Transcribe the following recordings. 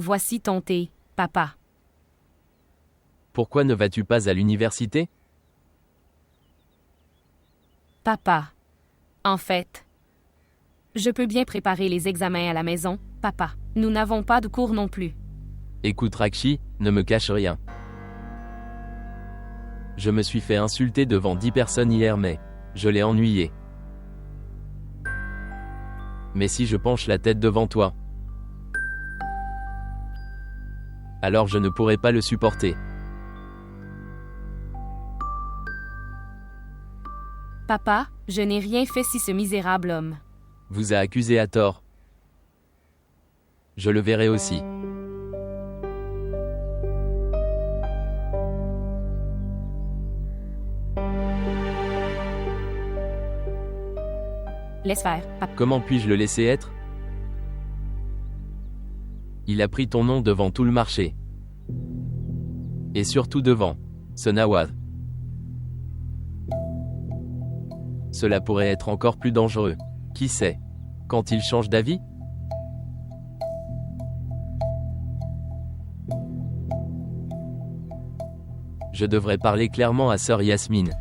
Voici ton thé, papa. Pourquoi ne vas-tu pas à l'université? Papa. En fait, je peux bien préparer les examens à la maison, papa. Nous n'avons pas de cours non plus. Écoute Rakshi, ne me cache rien. Je me suis fait insulter devant 10 personnes hier mais je l'ai ennuyé. Mais si je penche la tête devant toi, alors je ne pourrai pas le supporter. Papa, je n'ai rien fait si ce misérable homme Vous a accusé à tort. Je le verrai aussi. laisse faire, papa. Comment puis-je le laisser être? Il a pris ton nom devant tout le marché. Et surtout devant Sonawad. Cela pourrait être encore plus dangereux. Qui sait? Quand il change d'avis? Je devrais parler clairement à sœur Yasmine.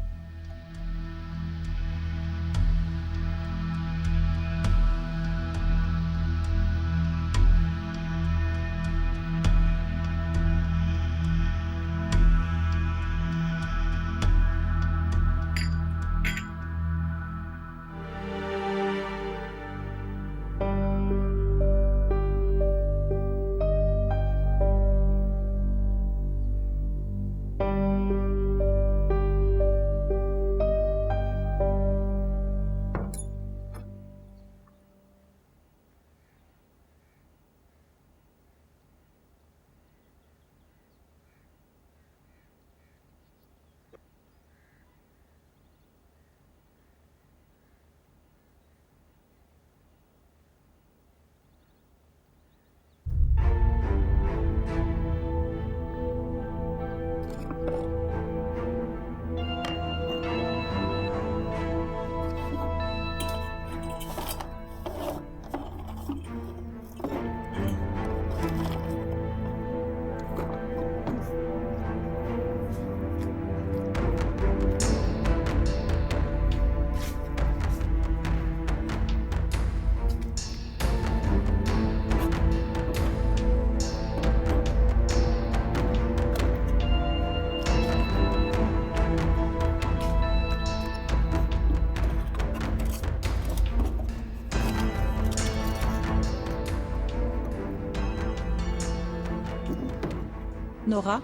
Nora?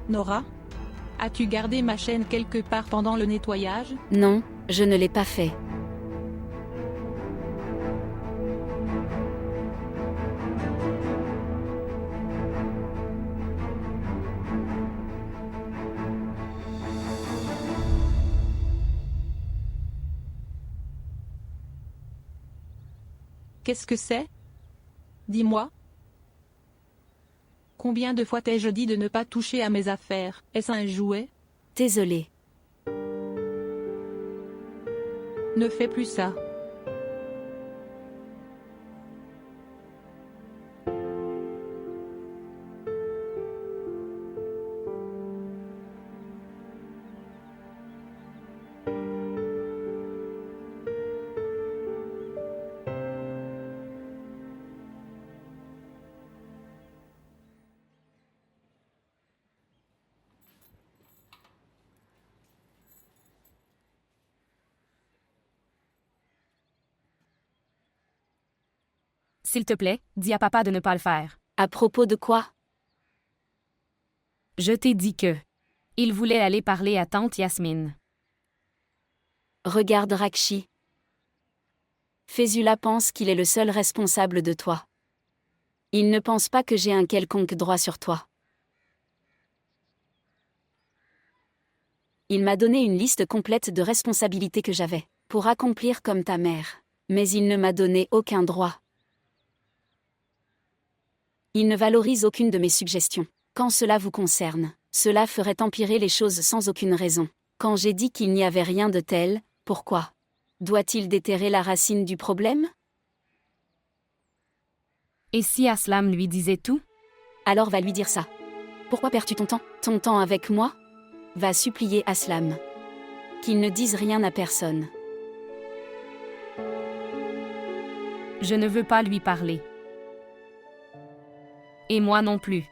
Nora? As-tu gardé ma chaîne quelque part pendant le nettoyage? Non, je ne l'ai pas fait. Qu'est-ce que c'est? Dis-moi. Combien de fois t'ai-je dit de ne pas toucher à mes affaires? Est-ce un jouet? Désolée. Ne fais plus ça. S'il te plaît, dis à papa de ne pas le faire. À propos de quoi? Je t'ai dit que il voulait aller parler à tante Yasmine. Regarde Rakshi. Fésula pense qu'il est le seul responsable de toi. Il ne pense pas que j'ai un quelconque droit sur toi. Il m'a donné une liste complète de responsabilités que j'avais, pour accomplir comme ta mère. Mais il ne m'a donné aucun droit. Il ne valorise aucune de mes suggestions. Quand cela vous concerne, cela ferait empirer les choses sans aucune raison. Quand j'ai dit qu'il n'y avait rien de tel, pourquoi? Doit-il déterrer la racine du problème? Et si Aslam lui disait tout? Alors va lui dire ça. Pourquoi perds-tu ton temps? Ton temps avec moi? Va supplier Aslam. Qu'il ne dise rien à personne. Je ne veux pas lui parler. Et moi non plus.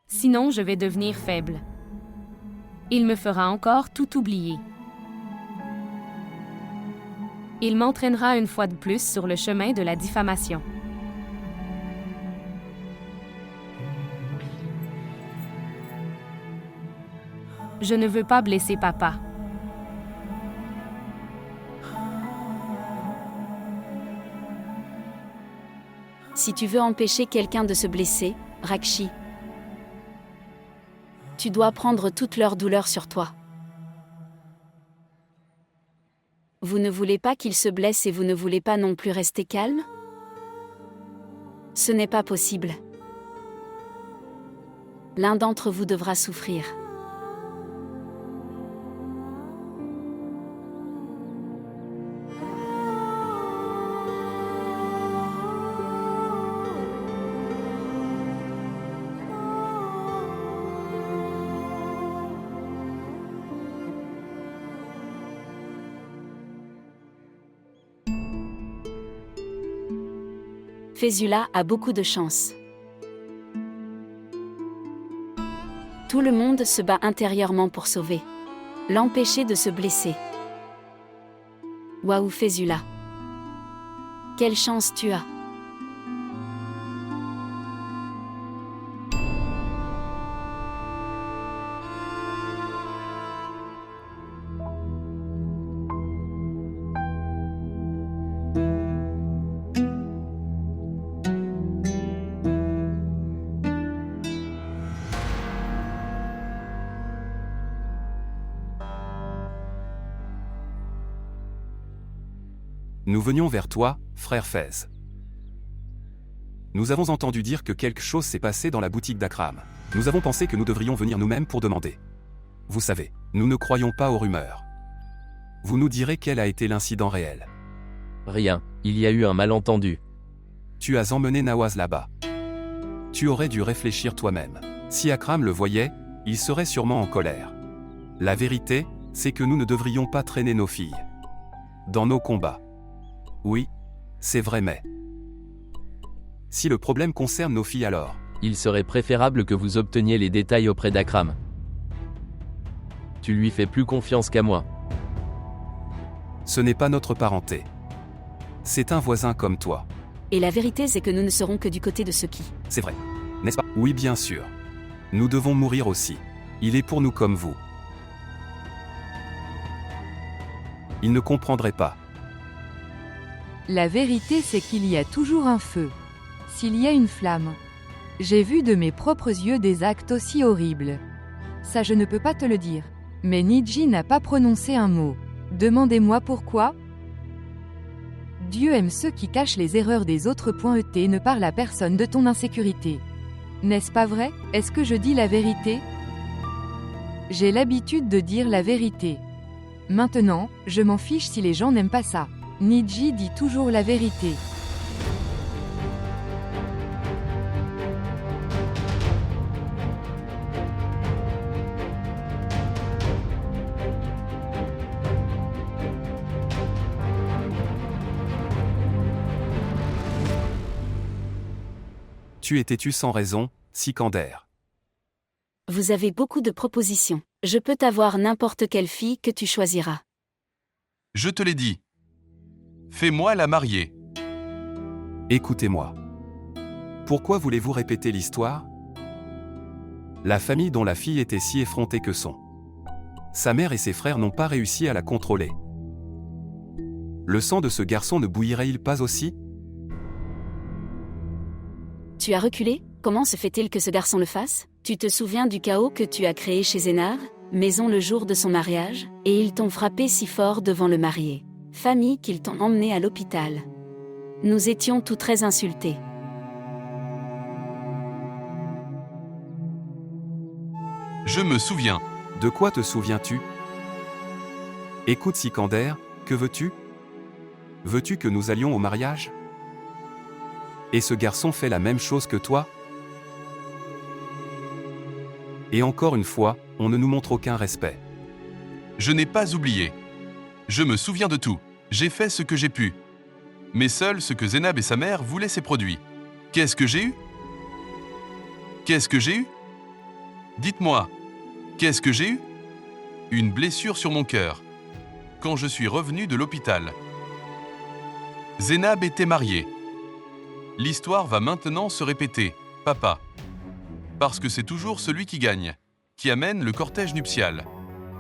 Sinon je vais devenir faible. Il me fera encore tout oublier. Il m'entraînera une fois de plus sur le chemin de la diffamation. Je ne veux pas blesser papa. Si tu veux empêcher quelqu'un de se blesser, Rakshi, tu dois prendre toute leur douleur sur toi. Vous ne voulez pas qu'il se blesse et vous ne voulez pas non plus rester calme? Ce n'est pas possible. L'un d'entre vous devra souffrir. Fezula a beaucoup de chance. Tout le monde se bat intérieurement pour sauver. L'empêcher de se blesser. Waouh Fezula. Quelle chance tu as. Nous venions vers toi, frère Fez. Nous avons entendu dire que quelque chose s'est passé dans la boutique d'Akram. Nous avons pensé que nous devrions venir nous-mêmes pour demander. Vous savez, nous ne croyons pas aux rumeurs. Vous nous direz quel a été l'incident réel. Rien, il y a eu un malentendu. Tu as emmené Nawaz là-bas. Tu aurais dû réfléchir toi-même. Si Akram le voyait, il serait sûrement en colère. La vérité, c'est que nous ne devrions pas traîner nos filles dans nos combats. Oui, c'est vrai mais... Si le problème concerne nos filles alors... Il serait préférable que vous obteniez les détails auprès d'Akram. Tu lui fais plus confiance qu'à moi. Ce n'est pas notre parenté. C'est un voisin comme toi. Et la vérité c'est que nous ne serons que du côté de ceux qui... C'est vrai, n'est-ce pas? Oui bien sûr. Nous devons mourir aussi. Il est pour nous comme vous. Il ne comprendrait pas. La vérité c'est qu'il y a toujours un feu. S'il y a une flamme. J'ai vu de mes propres yeux des actes aussi horribles. Ça je ne peux pas te le dire. Mais Niji n'a pas prononcé un mot. Demandez-moi pourquoi. Dieu aime ceux qui cachent les erreurs des autres. Et ne parle à personne de ton insécurité. N'est-ce pas vrai? Est-ce que je dis la vérité? J'ai l'habitude de dire la vérité. Maintenant, je m'en fiche si les gens n'aiment pas ça. Niji dit toujours la vérité. Tu étais-tu sans raison, Sikander? Vous avez beaucoup de propositions. Je peux t'avoir n'importe quelle fille que tu choisiras. Je te l'ai dit. Fais-moi la marier. Écoutez-moi. Pourquoi voulez-vous répéter l'histoire? La famille dont la fille était si effrontée que son. Sa mère et ses frères n'ont pas réussi à la contrôler. Le sang de ce garçon ne bouillirait-il pas aussi? Tu as reculé? Comment se fait-il que ce garçon le fasse? Tu te souviens du chaos que tu as créé chez Zénar, maison le jour de son mariage, et ils t'ont frappé si fort devant le marié. Famille qu'ils t'ont emmené à l'hôpital. Nous étions tous très insultés. Je me souviens. De quoi te souviens-tu? Écoute Sikander, que veux-tu? Veux-tu que nous allions au mariage? Et ce garçon fait la même chose que toi? Et encore une fois, on ne nous montre aucun respect. Je n'ai pas oublié. Je me souviens de tout. J'ai fait ce que j'ai pu. Mais seul ce que Zénab et sa mère voulaient s'est produit. Qu'est-ce que j'ai eu? Qu'est-ce que j'ai eu? Dites-moi, qu'est-ce que j'ai eu? Une blessure sur mon cœur. Quand je suis revenu de l'hôpital. Zénab était mariée. L'histoire va maintenant se répéter, papa. Parce que c'est toujours celui qui gagne, qui amène le cortège nuptial.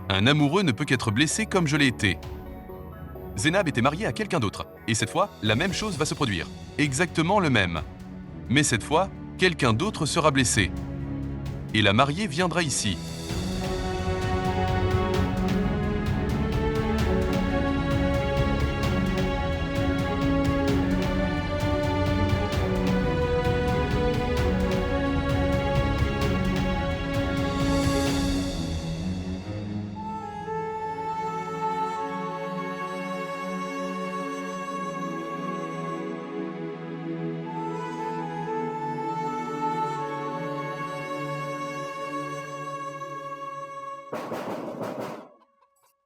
Un amoureux ne peut qu'être blessé comme je l'ai été. Zénab était mariée à quelqu'un d'autre, et cette fois, la même chose va se produire. Exactement le même. Mais cette fois, quelqu'un d'autre sera blessé. Et la mariée viendra ici.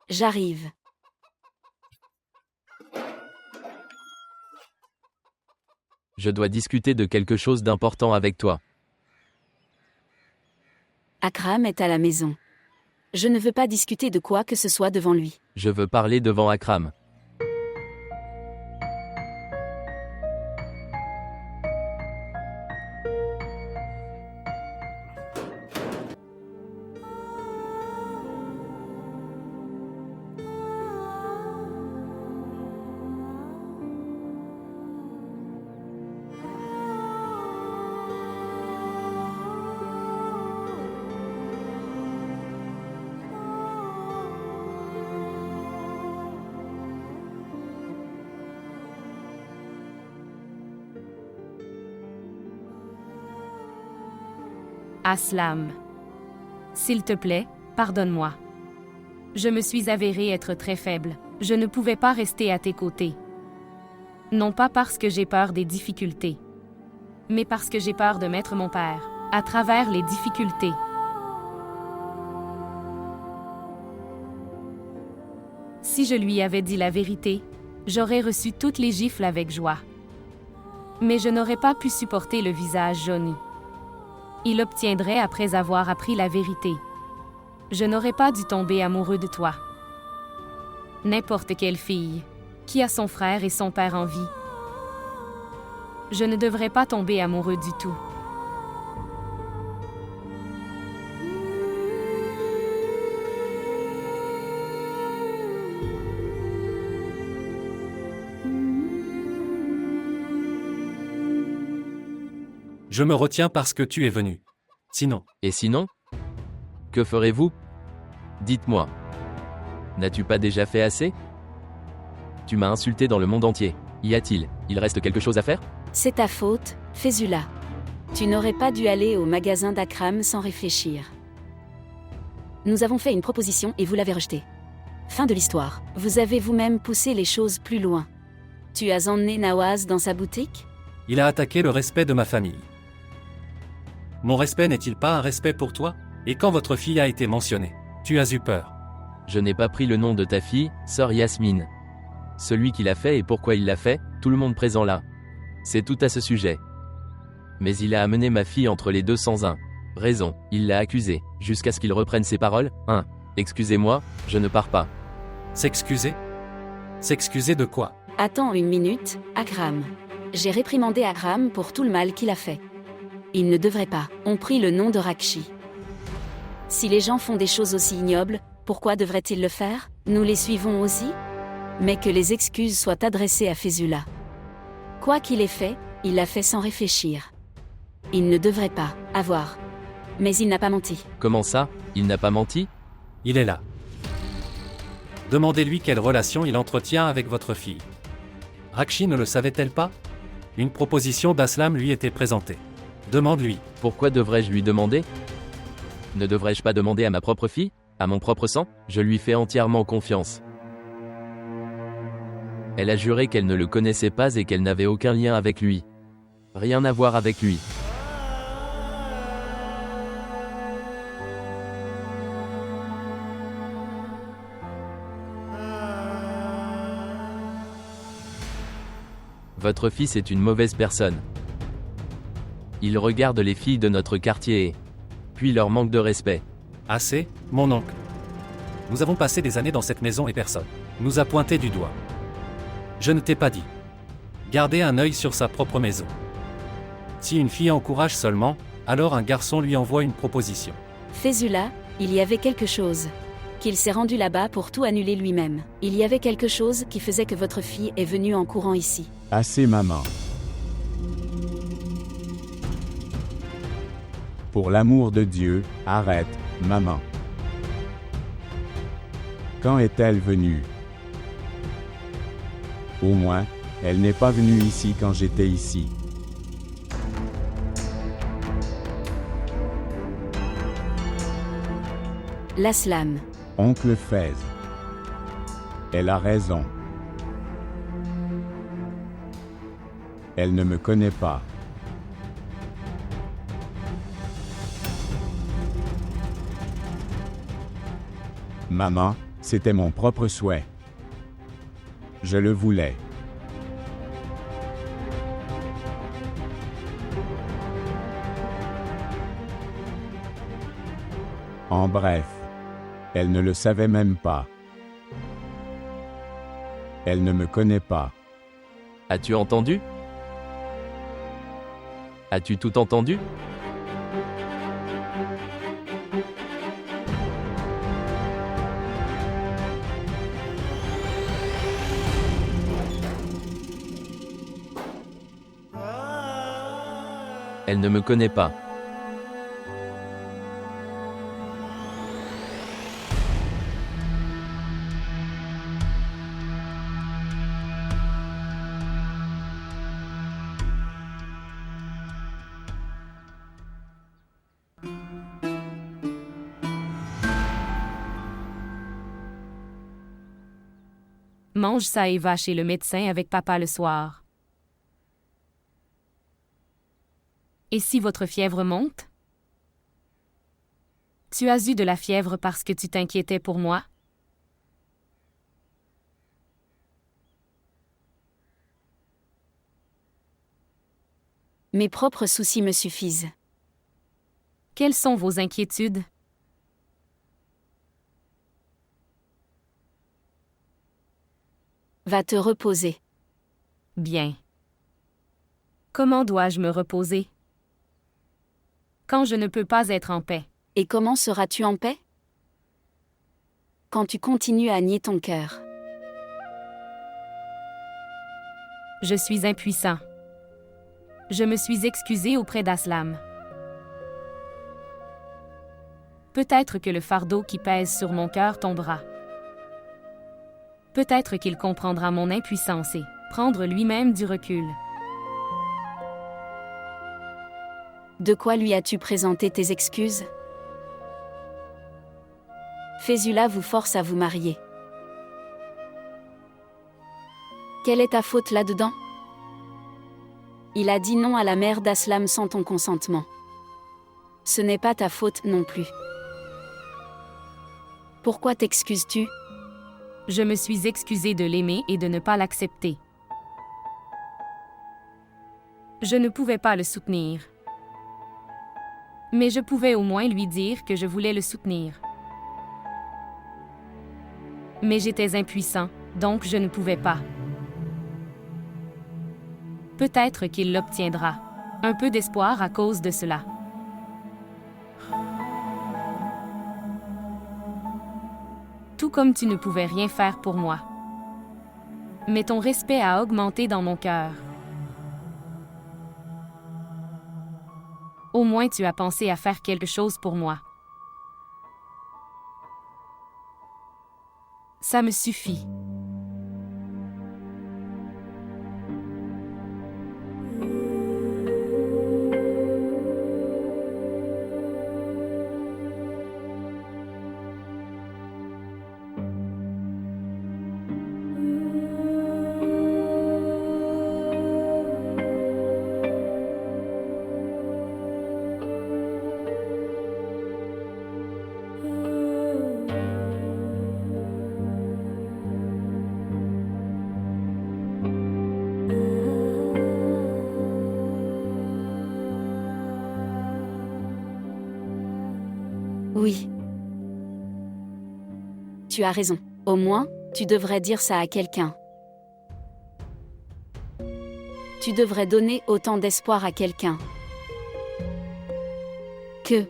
J'arrive. Je dois discuter de quelque chose d'important avec toi. Akram est à la maison. Je ne veux pas discuter de quoi que ce soit devant lui. Je veux parler devant Akram. Aslam. S'il te plaît, pardonne-moi. Je me suis avérée être très faible. Je ne pouvais pas rester à tes côtés. Non pas parce que j'ai peur des difficultés, mais parce que j'ai peur de mettre mon père à travers les difficultés. Si je lui avais dit la vérité, j'aurais reçu toutes les gifles avec joie. Mais je n'aurais pas pu supporter le visage jauni. Il obtiendrait après avoir appris la vérité. Je n'aurais pas dû tomber amoureux de toi. N'importe quelle fille qui a son frère et son père en vie. Je ne devrais pas tomber amoureux du tout. Je me retiens parce que tu es venu. Sinon, Et sinon? Que ferez-vous? Dites-moi. N'as-tu pas déjà fait assez? Tu m'as insulté dans le monde entier. Il reste quelque chose à faire? C'est ta faute, Fezula. Tu n'aurais pas dû aller au magasin d'Akram sans réfléchir. Nous avons fait une proposition et vous l'avez rejetée. Fin de l'histoire. Vous avez vous-même poussé les choses plus loin. Tu as emmené Nawaz dans sa boutique? il a attaqué le respect de ma famille. Mon respect n'est-il pas un respect pour toi? Et quand votre fille a été mentionnée, tu as eu peur. Je n'ai pas pris le nom de ta fille, sœur Yasmine. Celui qui l'a fait et pourquoi il l'a fait, tout le monde présent là. C'est tout à ce sujet. Mais il a amené ma fille entre les deux sans raison, il l'a accusé, jusqu'à ce qu'il reprenne ses paroles. Excusez-moi, je ne pars pas. S'excuser? S'excuser de quoi? Attends une minute, Akram. J'ai réprimandé Akram pour tout le mal qu'il a fait. Il ne devrait pas. On prit le nom de Rakshi. Si les gens font des choses aussi ignobles, pourquoi devraient-ils le faire? Nous les suivons aussi? Mais que les excuses soient adressées à Fezula. Quoi qu'il ait fait, il l'a fait sans réfléchir. Il ne devrait pas avoir. Mais il n'a pas menti. Comment ça, il n'a pas menti? Il est là. Demandez-lui quelle relation il entretient avec votre fille. Rakshi ne le savait-elle pas? Une proposition d'Aslam lui était présentée. Demande-lui. Pourquoi devrais-je lui demander? Ne devrais-je pas demander à ma propre fille? À mon propre sang? Je lui fais entièrement confiance. Elle a juré qu'elle ne le connaissait pas et qu'elle n'avait aucun lien avec lui. Rien à voir avec lui. Votre fils est une mauvaise personne. Il regarde les filles de notre quartier et puis leur manque de respect. Assez, mon oncle. Nous avons passé des années dans cette maison et personne nous a pointé du doigt. Je ne t'ai pas dit. Gardez un œil sur sa propre maison. Si une fille encourage seulement, alors un garçon lui envoie une proposition. Fésula, il y avait quelque chose. Qu'il s'est rendu là-bas pour tout annuler lui-même. Il y avait quelque chose qui faisait que votre fille est venue en courant ici. Assez, maman. Pour l'amour de Dieu, arrête, maman. Quand est-elle venue? Au moins, elle n'est pas venue ici quand j'étais ici. L'Aslam. Oncle Fez. Elle a raison. Elle ne me connaît pas. Maman, c'était mon propre souhait. Je le voulais. En bref, elle ne le savait même pas. Elle ne me connaît pas. As-tu entendu? As-tu tout entendu? Elle ne me connaît pas. Mange ça et va chez le médecin avec papa le soir. Et si votre fièvre monte? Tu as eu de la fièvre parce que tu t'inquiétais pour moi? Mes propres soucis me suffisent. Quelles sont vos inquiétudes? Va te reposer. Bien. Comment dois-je me reposer? Quand je ne peux pas être en paix. Et comment seras-tu en paix? Quand tu continues à nier ton cœur. Je suis impuissant. Je me suis excusé auprès d'Aslam. Peut-être que le fardeau qui pèse sur mon cœur tombera. Peut-être qu'il comprendra mon impuissance et prendre lui-même du recul. De quoi lui as-tu présenté tes excuses? Fésula vous force à vous marier. Quelle est ta faute là-dedans? Il a dit non à la mère d'Aslam sans ton consentement. Ce n'est pas ta faute non plus. Pourquoi t'excuses-tu? Je me suis excusé de l'aimer et de ne pas l'accepter. Je ne pouvais pas le soutenir. Mais je pouvais au moins lui dire que je voulais le soutenir. Mais j'étais impuissant, donc je ne pouvais pas. Peut-être qu'il l'obtiendra. Un peu d'espoir à cause de cela. Tout comme tu ne pouvais rien faire pour moi. Mais ton respect a augmenté dans mon cœur. Au moins tu as pensé à faire quelque chose pour moi. Ça me suffit. Tu as raison. Au moins, tu devrais dire ça à quelqu'un. Tu devrais donner autant d'espoir à quelqu'un. Que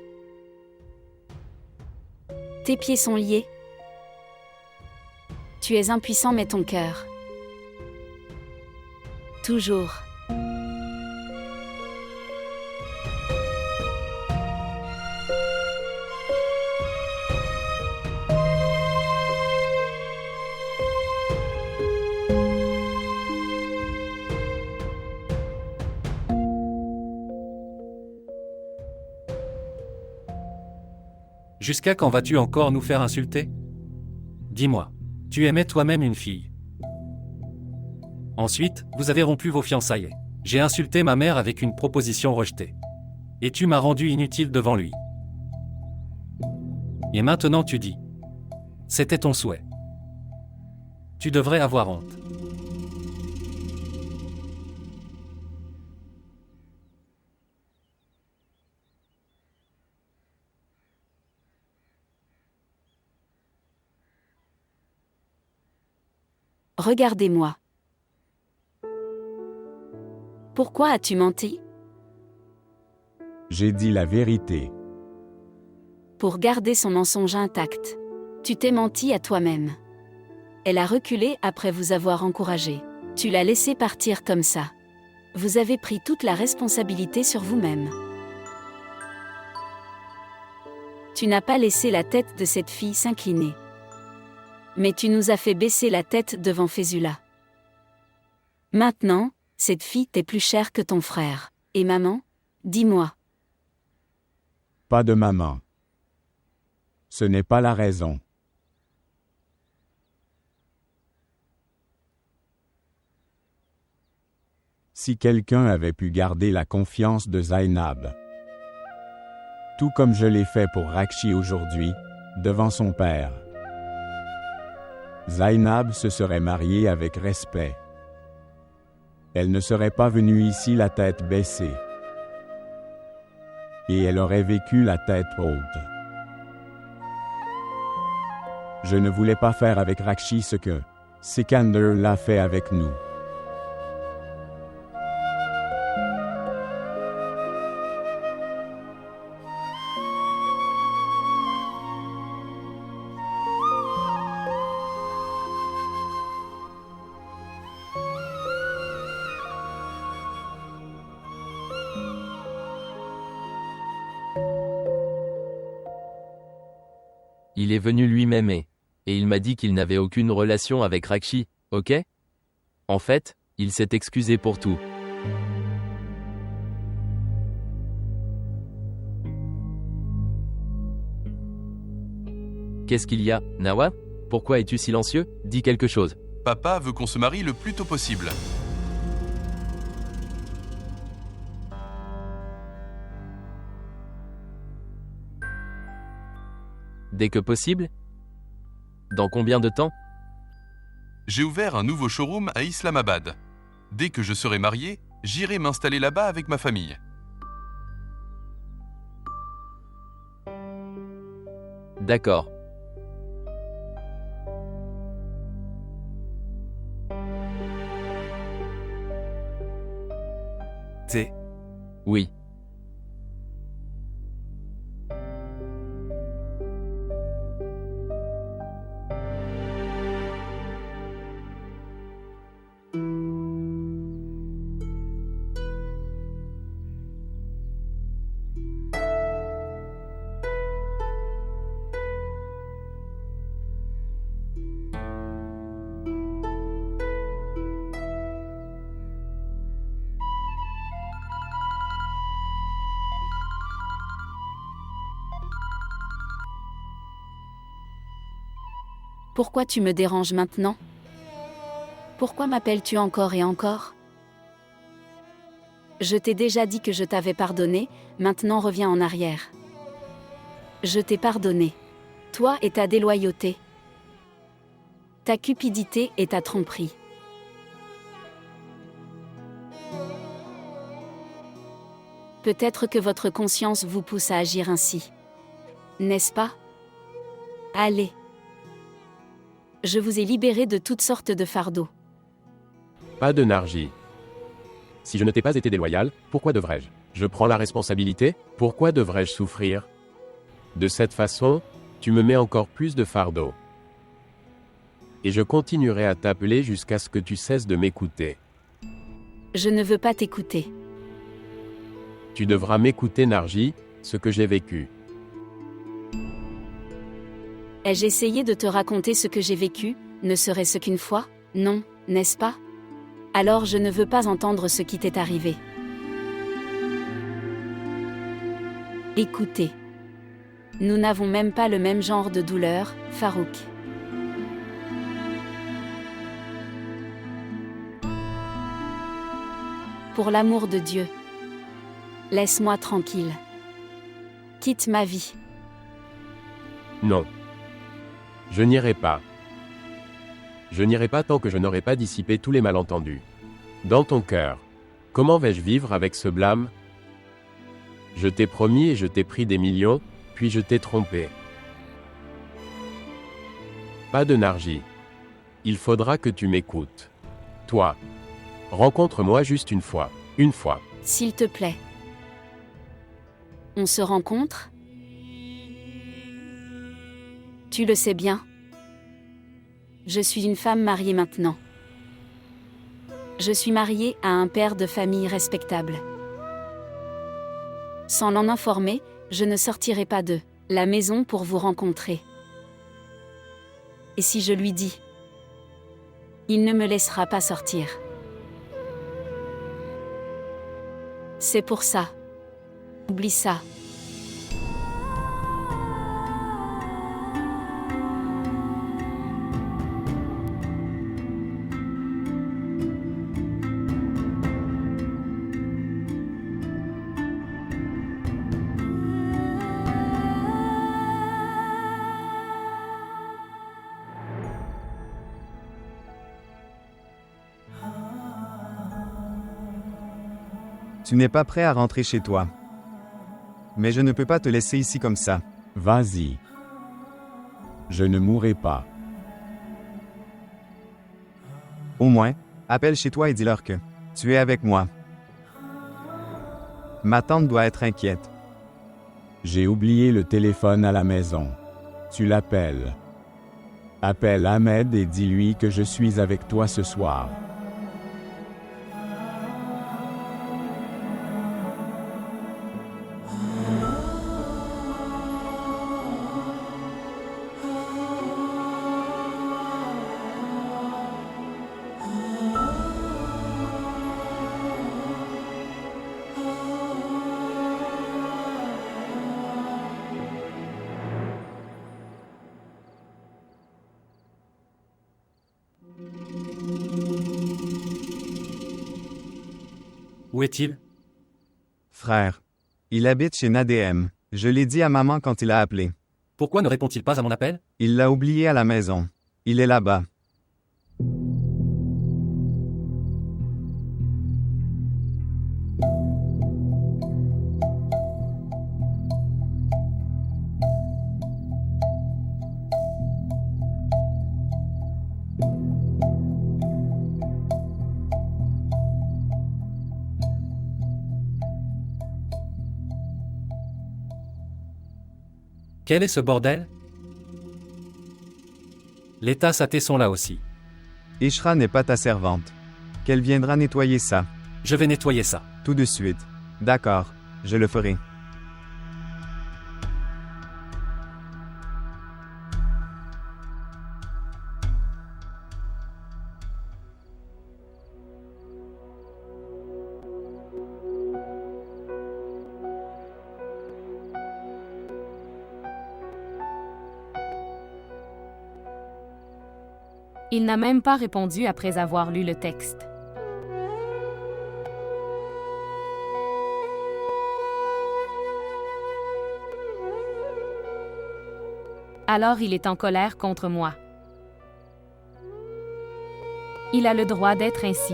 tes pieds sont liés. Tu es impuissant mais ton cœur. Toujours. Jusqu'à quand vas-tu encore nous faire insulter? Dis-moi, tu aimais toi-même une fille. Ensuite, vous avez rompu vos fiançailles. J'ai insulté ma mère avec une proposition rejetée. Et tu m'as rendu inutile devant lui. Et maintenant tu dis. C'était ton souhait. Tu devrais avoir honte. Regardez-moi. Pourquoi as-tu menti? J'ai dit la vérité. Pour garder son mensonge intact. Tu t'es menti à toi-même. Elle a reculé après vous avoir encouragé. Tu l'as laissé partir comme ça. Vous avez pris toute la responsabilité sur vous-même. Tu n'as pas laissé la tête de cette fille s'incliner. Mais tu nous as fait baisser la tête devant Fésula. Maintenant, cette fille t'est plus chère que ton frère. Et maman? Dis-moi. Pas de maman. Ce n'est pas la raison. Si quelqu'un avait pu garder la confiance de Zainab, tout comme je l'ai fait pour Rakshi aujourd'hui, devant son père, Zainab se serait mariée avec respect. Elle ne serait pas venue ici la tête baissée. Et elle aurait vécu la tête haute. Je ne voulais pas faire avec Rakshi ce que Sikander l'a fait avec nous. Il est venu lui-même et il m'a dit qu'il n'avait aucune relation avec Rakshi, ok? En fait, il s'est excusé pour tout. Qu'est-ce qu'il y a, Nawa? Pourquoi es-tu silencieux? Dis quelque chose. Papa veut qu'on se marie le plus tôt possible. Dès que possible? Dans combien de temps? J'ai ouvert un nouveau showroom à Islamabad. Dès que je serai marié, j'irai m'installer là-bas avec ma famille. D'accord. T'es. Oui. Pourquoi tu me déranges maintenant? Pourquoi m'appelles-tu encore et encore? Je t'ai déjà dit que je t'avais pardonné, maintenant reviens en arrière. Je t'ai pardonné. Toi et ta déloyauté. Ta cupidité et ta tromperie. Peut-être que votre conscience vous pousse à agir ainsi. N'est-ce pas? Allez. Je vous ai libéré de toutes sortes de fardeaux. Pas de Narji. Si je ne t'ai pas été déloyal, pourquoi devrais-je? Je prends la responsabilité, pourquoi devrais-je souffrir? De cette façon, tu me mets encore plus de fardeau. Et je continuerai à t'appeler jusqu'à ce que tu cesses de m'écouter. Je ne veux pas t'écouter. Tu devras m'écouter Narji, ce que j'ai vécu. Ai-je essayé de te raconter ce que j'ai vécu, ne serait-ce qu'une fois? Non, n'est-ce pas? Alors je ne veux pas entendre ce qui t'est arrivé. Écoutez. Nous n'avons même pas le même genre de douleur, Farouk. Pour l'amour de Dieu. Laisse-moi tranquille. Quitte ma vie. Non. Je n'irai pas. Je n'irai pas tant que je n'aurai pas dissipé tous les malentendus. Dans ton cœur. Comment vais-je vivre avec ce blâme? Je t'ai promis et je t'ai pris des millions, puis je t'ai trompé. Pas de Narji. Il faudra que tu m'écoutes. Toi. Rencontre-moi juste une fois. Une fois. S'il te plaît. On se rencontre? Tu le sais bien. Je suis une femme mariée maintenant. Je suis mariée à un père de famille respectable. Sans l'en informer, je ne sortirai pas de la maison pour vous rencontrer. Et si je lui dis, il ne me laissera pas sortir. C'est pour ça. Oublie ça. Tu n'es pas prêt à rentrer chez toi. Mais je ne peux pas te laisser ici comme ça. Vas-y. Je ne mourrai pas. Au moins, appelle chez toi et dis-leur que tu es avec moi. Ma tante doit être inquiète. J'ai oublié le téléphone à la maison. Tu l'appelles. Appelle Ahmed et dis-lui que je suis avec toi ce soir. Où est-il? Frère. Il habite chez Nadem. Je l'ai dit à maman quand il a appelé. Pourquoi ne répond-il pas à mon appel? Il l'a oublié à la maison. Il est là-bas. Quel est ce bordel? Les tasses à thé sont là aussi. Ishra n'est pas ta servante. Qu'elle viendra nettoyer ça. Je vais nettoyer ça. Tout de suite. D'accord, je le ferai. Il n'a même pas répondu après avoir lu le texte. Alors il est en colère contre moi. Il a le droit d'être ainsi.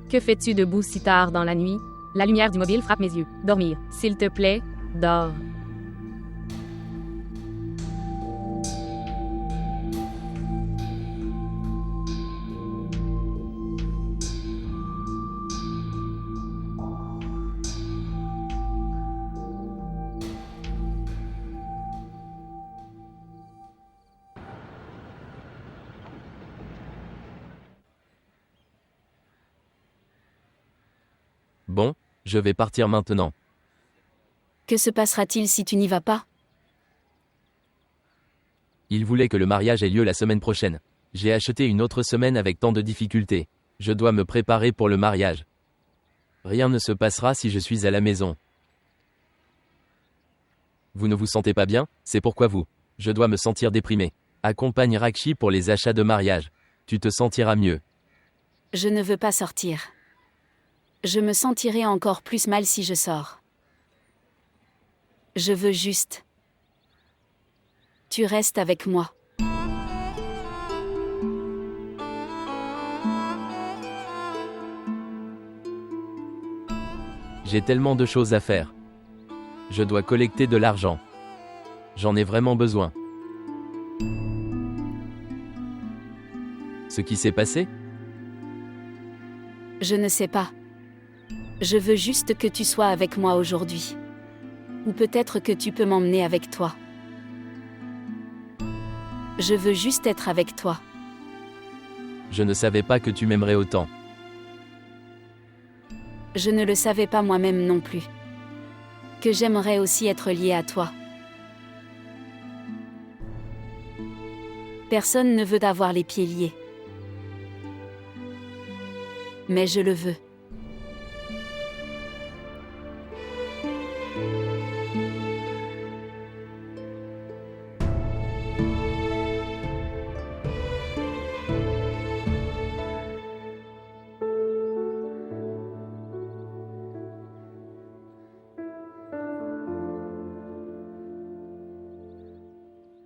Que fais-tu debout si tard dans la nuit? La lumière du mobile frappe mes yeux. Dormir. S'il te plaît, dors. Bon, je vais partir maintenant. Que se passera-t-il si tu n'y vas pas? Il voulait que le mariage ait lieu la semaine prochaine. J'ai acheté une autre semaine avec tant de difficultés. Je dois me préparer pour le mariage. Rien ne se passera si je suis à la maison. Vous ne vous sentez pas bien? C'est pourquoi je dois me sentir déprimé. Accompagne Rakshi pour les achats de mariage. Tu te sentiras mieux. Je ne veux pas sortir. Je me sentirai encore plus mal si je sors. Je veux juste. Tu restes avec moi. J'ai tellement de choses à faire. Je dois collecter de l'argent. J'en ai vraiment besoin. Ce qui s'est passé? Je ne sais pas. Je veux juste que tu sois avec moi aujourd'hui. Ou peut-être que tu peux m'emmener avec toi. Je veux juste être avec toi. Je ne savais pas que tu m'aimerais autant. Je ne le savais pas moi-même non plus. Que j'aimerais aussi être lié à toi. Personne ne veut avoir les pieds liés. Mais je le veux.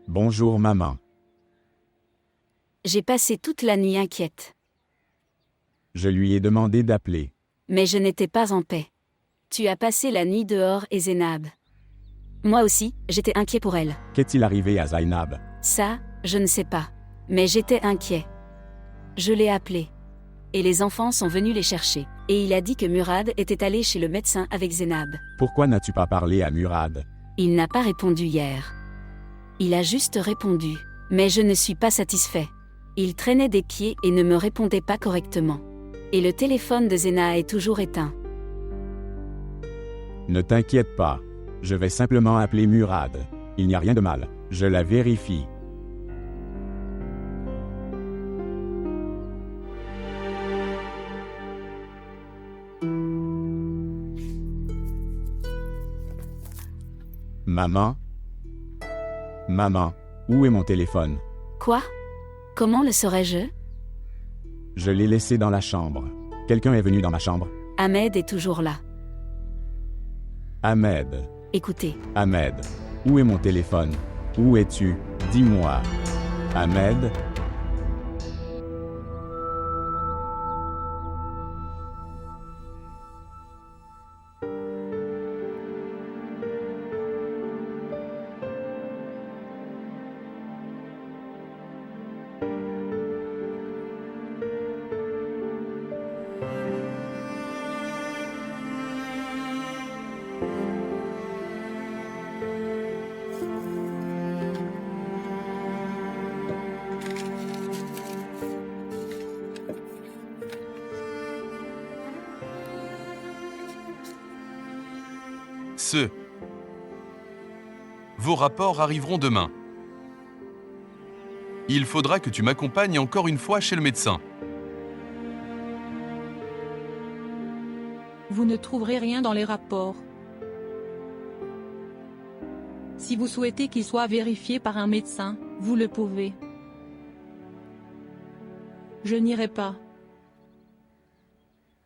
Bonjour maman. J'ai passé toute la nuit inquiète. Je lui ai demandé d'appeler. Mais je n'étais pas en paix. Tu as passé la nuit dehors et Zénab. Moi aussi, j'étais inquiet pour elle. Qu'est-il arrivé à Zainab? Ça, je ne sais pas. Mais j'étais inquiet. Je l'ai appelé. Et les enfants sont venus les chercher. Et il a dit que Murad était allé chez le médecin avec Zénab. Pourquoi n'as-tu pas parlé à Murad? Il n'a pas répondu hier. Il a juste répondu. Mais je ne suis pas satisfait. Il traînait des pieds et ne me répondait pas correctement. Et le téléphone de Zéna est toujours éteint. Ne t'inquiète pas. Je vais simplement appeler Murad. Il n'y a rien de mal. Je la vérifie. Maman? Maman, où est mon téléphone? Quoi? Comment le saurais-je? Je l'ai laissé dans la chambre. Quelqu'un est venu dans ma chambre? Ahmed est toujours là. Ahmed. Écoutez. Ahmed. Où est mon téléphone? Où es-tu? Dis-moi. Ahmed? Vos rapports arriveront demain. Il faudra que tu m'accompagnes encore une fois chez le médecin. Vous ne trouverez rien dans les rapports. Si vous souhaitez qu'ils soient vérifiés par un médecin, vous le pouvez. Je n'irai pas.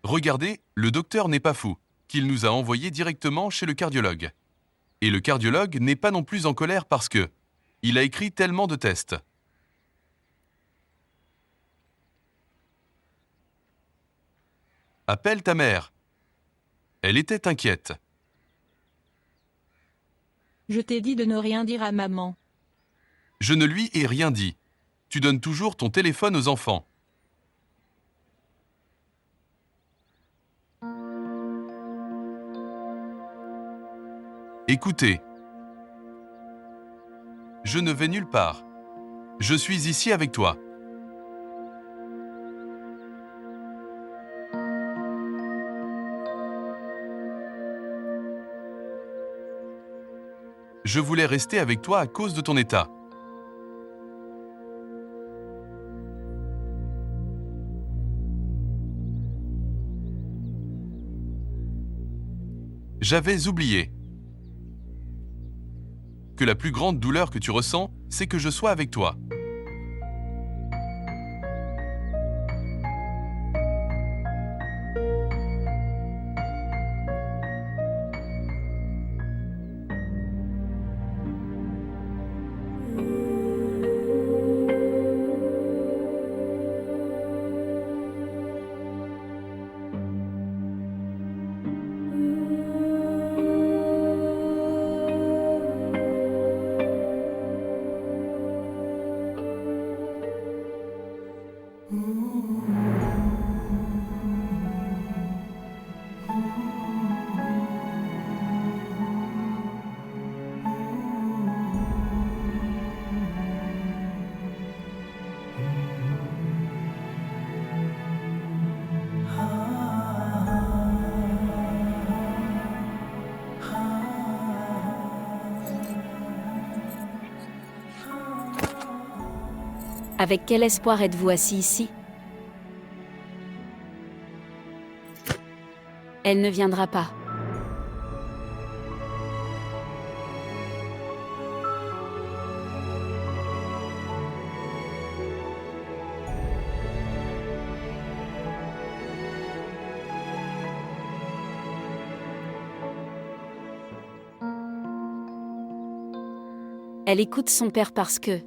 Regardez, le docteur n'est pas fou, qu'il nous a envoyés directement chez le cardiologue. Et le cardiologue n'est pas non plus en colère parce que il a écrit tellement de tests. Appelle ta mère. Elle était inquiète. Je t'ai dit de ne rien dire à maman. Je ne lui ai rien dit. Tu donnes toujours ton téléphone aux enfants. Écoutez. Je ne vais nulle part. Je suis ici avec toi. Je voulais rester avec toi à cause de ton état. J'avais oublié que la plus grande douleur que tu ressens, c'est que je sois avec toi. Avec quel espoir êtes-vous assis ici? Elle ne viendra pas. Elle écoute son père parce que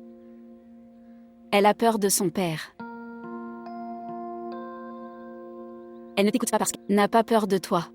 elle a peur de son père. Elle ne t'écoute pas parce qu'elle n'a pas peur de toi.